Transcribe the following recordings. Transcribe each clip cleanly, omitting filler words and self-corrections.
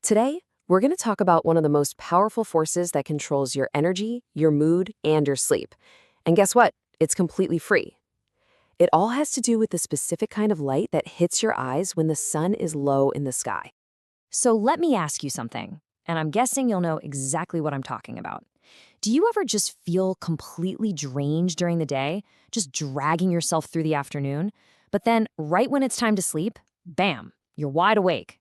Today, we're going to talk about one of the most powerful forces that controls your energy, your mood, and your sleep. And guess what? It's completely free. It all has to do with the specific kind of light that hits your eyes when the sun is low in the sky. So let me ask you something, and I'm guessing you'll know exactly what I'm talking about. Do you ever just feel completely drained during the day, just dragging yourself through the afternoon, but then right when it's time to sleep, bam, you're wide awake?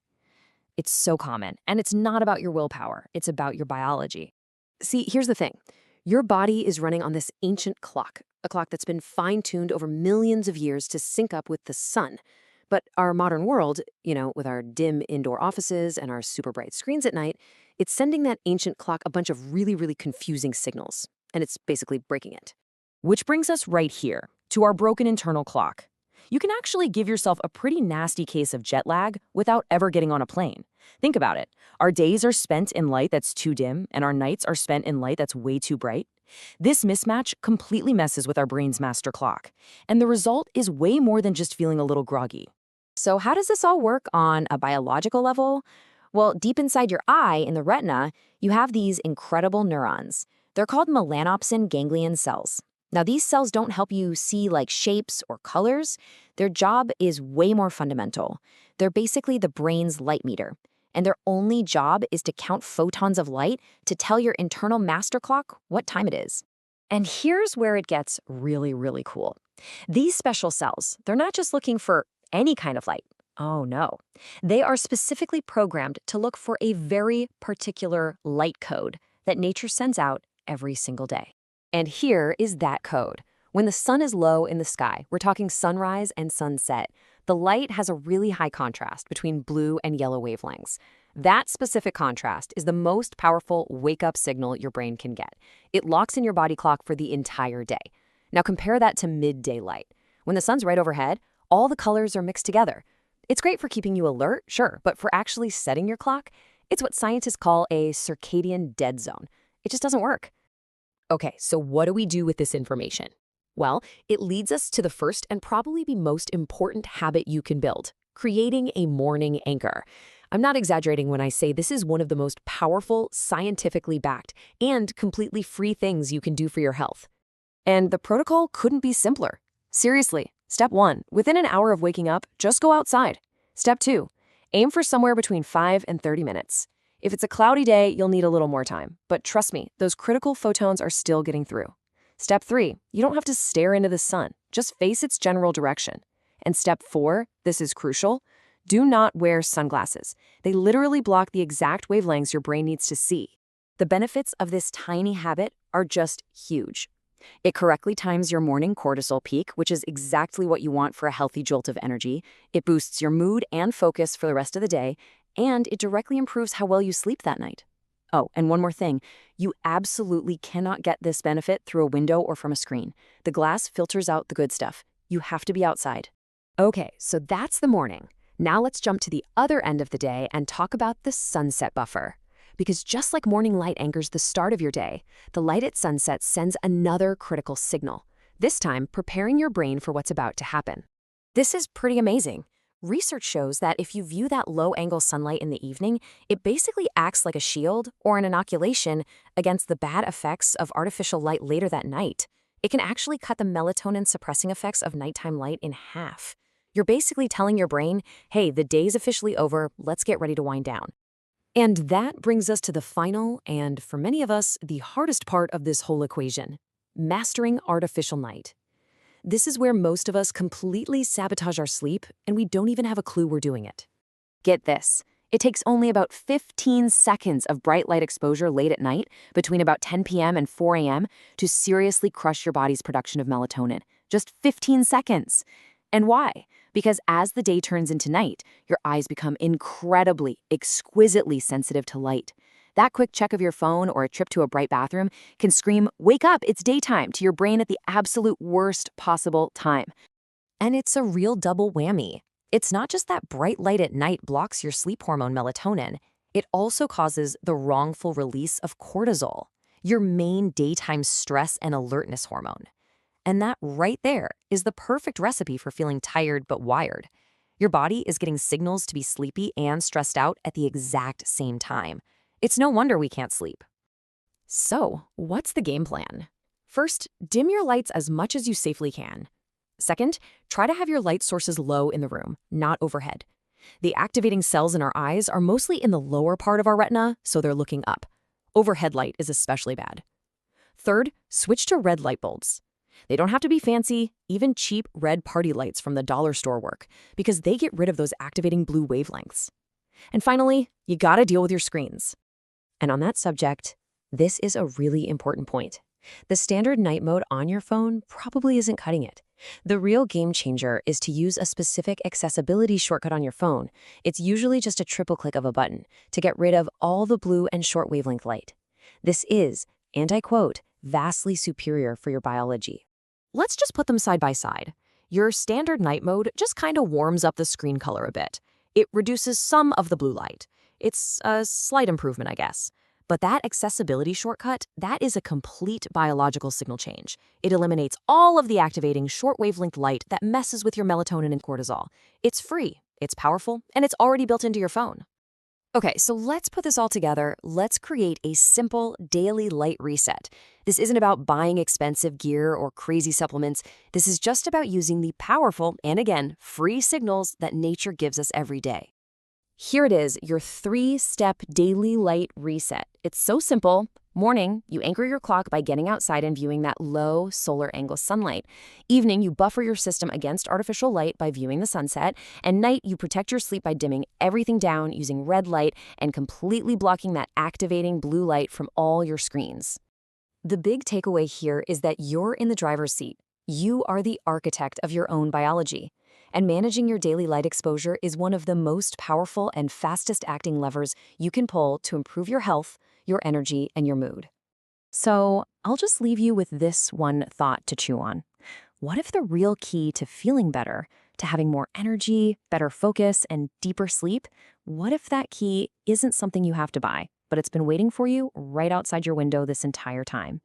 It's so common, and it's not about your willpower, it's about your biology. See, here's the thing. Your body is running on this ancient clock, a clock that's been fine-tuned over millions of years to sync up with the sun. But our modern world, with our dim indoor offices and our super bright screens at night, it's sending that ancient clock a bunch of really, really confusing signals, and it's basically breaking it. Which brings us right here to our broken internal clock. You can actually give yourself a pretty nasty case of jet lag without ever getting on a plane. Think about it. Our days are spent in light that's too dim, and our nights are spent in light that's way too bright. This mismatch completely messes with our brain's master clock, and the result is way more than just feeling a little groggy. So how does this all work on a biological level? Well, deep inside your eye, in the retina, you have these incredible neurons. They're called melanopsin ganglion cells. Now, these cells don't help you see like shapes or colors. Their job is way more fundamental. They're basically the brain's light meter, and their only job is to count photons of light to tell your internal master clock what time it is. And here's where it gets really, really cool. These special cells, they're not just looking for any kind of light. Oh no. They are specifically programmed to look for a very particular light code that nature sends out every single day. And here is that code. When the sun is low in the sky, we're talking sunrise and sunset, the light has a really high contrast between blue and yellow wavelengths. That specific contrast is the most powerful wake-up signal your brain can get. It locks in your body clock for the entire day. Now compare that to midday light. When the sun's right overhead, all the colors are mixed together. It's great for keeping you alert, sure, but for actually setting your clock, it's what scientists call a circadian dead zone. It just doesn't work. Okay, so what do we do with this information? Well, it leads us to the first and probably the most important habit you can build, creating a morning anchor. I'm not exaggerating when I say this is one of the most powerful, scientifically backed, and completely free things you can do for your health. And the protocol couldn't be simpler. Seriously, step 1, within an hour of waking up, just go outside. Step 2, aim for somewhere between 5 and 30 minutes. If it's a cloudy day, you'll need a little more time. But trust me, those critical photons are still getting through. Step 3, you don't have to stare into the sun. Just face its general direction. And step 4, this is crucial, do not wear sunglasses. They literally block the exact wavelengths your brain needs to see. The benefits of this tiny habit are just huge. It correctly times your morning cortisol peak, which is exactly what you want for a healthy jolt of energy. It boosts your mood and focus for the rest of the day, and it directly improves how well you sleep that night. Oh, and one more thing. You absolutely cannot get this benefit through a window or from a screen. The glass filters out the good stuff. You have to be outside. Okay, so that's the morning. Now let's jump to the other end of the day and talk about the sunset buffer. Because just like morning light anchors the start of your day, the light at sunset sends another critical signal, this time preparing your brain for what's about to happen. This is pretty amazing. Research shows that if you view that low-angle sunlight in the evening, it basically acts like a shield or an inoculation against the bad effects of artificial light later that night. It can actually cut the melatonin-suppressing effects of nighttime light in half. You're basically telling your brain, hey, the day's officially over, let's get ready to wind down. And that brings us to the final, and for many of us, the hardest part of this whole equation, mastering artificial night. This is where most of us completely sabotage our sleep, and we don't even have a clue we're doing it. Get this. It takes only about 15 seconds of bright light exposure late at night, between about 10 p.m. and 4 a.m., to seriously crush your body's production of melatonin. Just 15 seconds. And why? Because as the day turns into night, your eyes become incredibly, exquisitely sensitive to light. That quick check of your phone or a trip to a bright bathroom can scream, "Wake up, it's daytime," to your brain at the absolute worst possible time. And it's a real double whammy. It's not just that bright light at night blocks your sleep hormone melatonin, it also causes the wrongful release of cortisol, your main daytime stress and alertness hormone. And that right there is the perfect recipe for feeling tired but wired. Your body is getting signals to be sleepy and stressed out at the exact same time. It's no wonder we can't sleep. So, what's the game plan? First, dim your lights as much as you safely can. Second, try to have your light sources low in the room, not overhead. The activating cells in our eyes are mostly in the lower part of our retina, so they're looking up. Overhead light is especially bad. Third, switch to red light bulbs. They don't have to be fancy, even cheap red party lights from the dollar store work, because they get rid of those activating blue wavelengths. And finally, you gotta deal with your screens. And on that subject, this is a really important point. The standard night mode on your phone probably isn't cutting it. The real game changer is to use a specific accessibility shortcut on your phone. It's usually just a triple click of a button to get rid of all the blue and short wavelength light. This is, and I quote, vastly superior for your biology. Let's just put them side by side. Your standard night mode just kind of warms up the screen color a bit. It reduces some of the blue light. It's a slight improvement, I guess. But that accessibility shortcut, that is a complete biological signal change. It eliminates all of the activating short wavelength light that messes with your melatonin and cortisol. It's free, it's powerful, and it's already built into your phone. Okay, so let's put this all together. Let's create a simple daily light reset. This isn't about buying expensive gear or crazy supplements. This is just about using the powerful and, again, free signals that nature gives us every day. Here it is, your 3-step daily light reset. It's so simple. Morning, you anchor your clock by getting outside and viewing that low solar angle sunlight. Evening, you buffer your system against artificial light by viewing the sunset. And night, you protect your sleep by dimming everything down using red light and completely blocking that activating blue light from all your screens. The big takeaway here is that you're in the driver's seat. You are the architect of your own biology. And managing your daily light exposure is one of the most powerful and fastest acting levers you can pull to improve your health, your energy, and your mood. So I'll just leave you with this one thought to chew on. What if the real key to feeling better, to having more energy, better focus, and deeper sleep, what if that key isn't something you have to buy, but it's been waiting for you right outside your window this entire time?